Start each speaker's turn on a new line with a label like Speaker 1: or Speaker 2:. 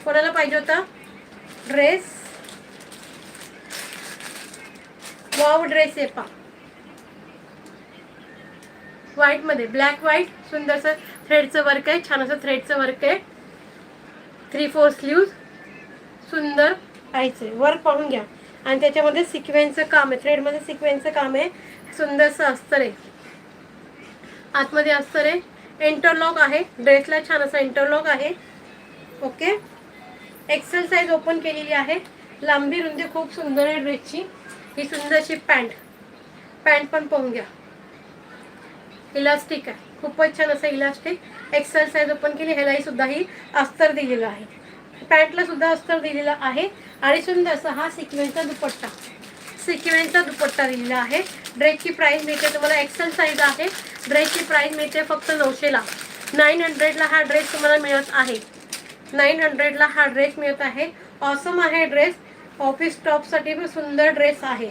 Speaker 1: कोणाला पाहिजे होता ड्रेस, वाव ड्रेस आहे पा व्हाईट मध्ये, ब्लॅक व्हाईट, सुंदरसं थ्रेडचं वर्क आहे, छान असं थ्रेडचं वर्क आहे, 3/4 स्लीव्ज, सुंदर पाहिजे वर्क पाहून घ्या. आणि त्याच्यामध्ये सिक्वेन्सचं काम आहे, थ्रेडमध्ये सिक्वेन्सचं काम आहे, सुंदरसं अस्तर आहे, आतमध्ये अस्तर आहे, इंटरलॉक आहे, ड्रेसला छान असं इंटरलॉक आहे. ओके, एक्सेल साईज ओपन केलेली आहे, लांबी रुंदी खूप सुंदर आहे ड्रेसची. ही सुंदरशी पॅन्ट पण पाहून घ्या, इलास्टिक आहे, खूपच छान असं इलास्टिक. एक्सेल साईज ओपन केली, ह्यालाही सुद्धा ही अस्तर दिलेलं आहे, पॅन्टला सुद्धा अस्तर दिलेला आहे. आणि सुंदरसा हा सिक्वेन्सचा दुपट्टा दिलेला आहे. ड्रेसची प्राइस मिळते तुम्हाला, एक्सेल साईज आहे, ड्रेसची प्राइस मिळते फक्त 900ला. 900ला हा ड्रेस तुम्हाला मिळत आहे, 900ला हा ड्रेस मिळत आहे. ऑसम आहे ड्रेस, ऑफिस टॉपसाठी पण सुंदर ड्रेस आहे.